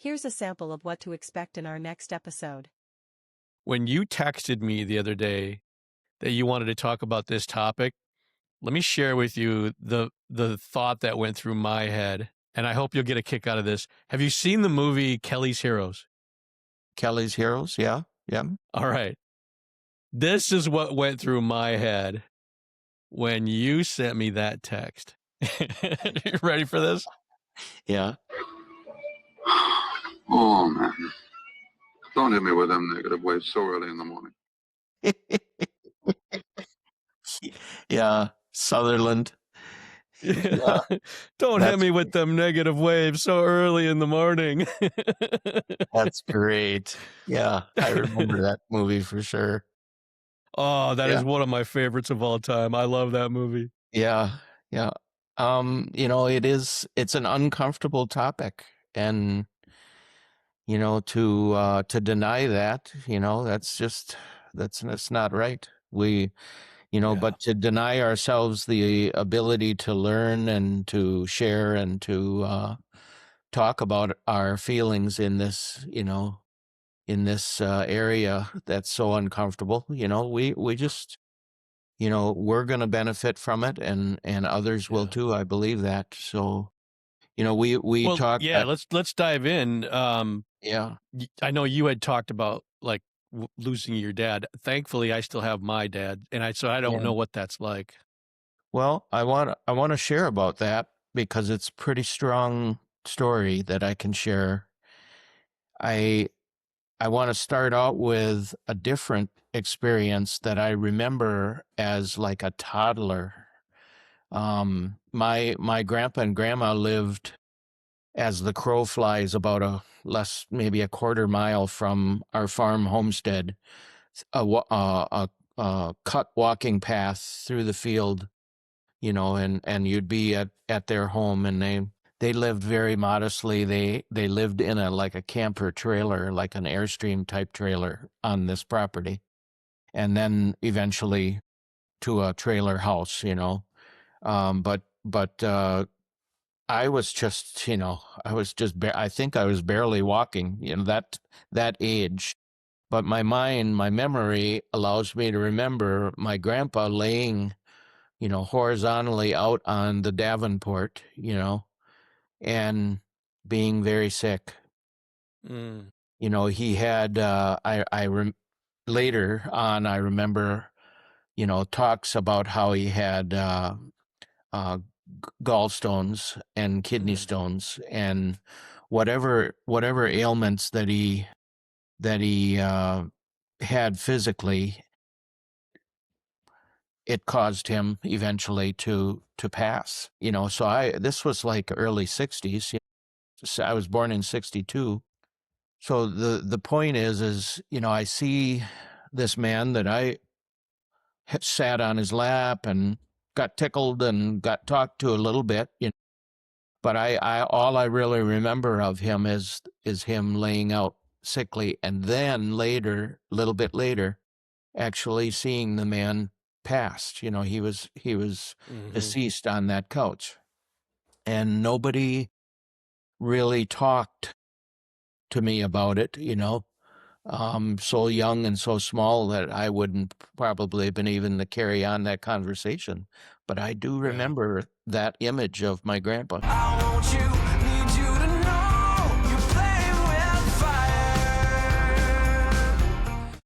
Here's a sample of what to expect in our next episode. When you texted me the other day that you wanted to talk about this topic, let me share with you the thought that went through my head, and I hope you'll get a kick out of this. Have you seen the movie Kelly's Heroes? Kelly's Heroes, yeah. All right. This is what went through my head when you sent me that text. You ready for this? Yeah. Oh, man. Don't hit me with them negative waves so early in the morning. Yeah, Sutherland. Yeah. Don't hit me with them negative waves so early in the morning. That's great. Yeah, I remember that movie for sure. Oh, that is one of my favorites of all time. I love that movie. Yeah. It's an uncomfortable topic, and to deny that, that's not right. But to deny ourselves the ability to learn and to share and to talk about our feelings in this, area that's so uncomfortable, we just, we're going to benefit from it, and others will too. I believe that. So, we talk. Yeah, let's dive in. Yeah. I know you had talked about like losing your dad. Thankfully, I still have my dad, and I don't know what that's like. Well, I want to share about that because it's a pretty strong story that I can share. I want to start out with a different experience that I remember as like a toddler. My grandpa and grandma lived, as the crow flies, about maybe a quarter mile from our farm homestead, a cut walking path through the field, and you'd be at their home, and they lived very modestly. They lived in a camper trailer, like an Airstream type trailer on this property, and then eventually to a trailer house, but I was just, I think I was barely walking, that age. But my memory allows me to remember my grandpa laying, horizontally out on the Davenport, and being very sick. He had, later on, I remember, talks about how he had gallstones and kidney stones and whatever ailments that he had physically, it caused him eventually to pass. So this was like early 60s. So I was born in 62. So the point is, I see this man that I had sat on his lap and got tickled and got talked to a little bit, but I all I really remember of him is him laying out sickly, and then later, a little bit later, actually seeing the man passed. He was deceased on that couch, and nobody really talked to me about it. So young and so small that I wouldn't probably have been even to carry on that conversation. But I do remember that image of my grandpa. I want you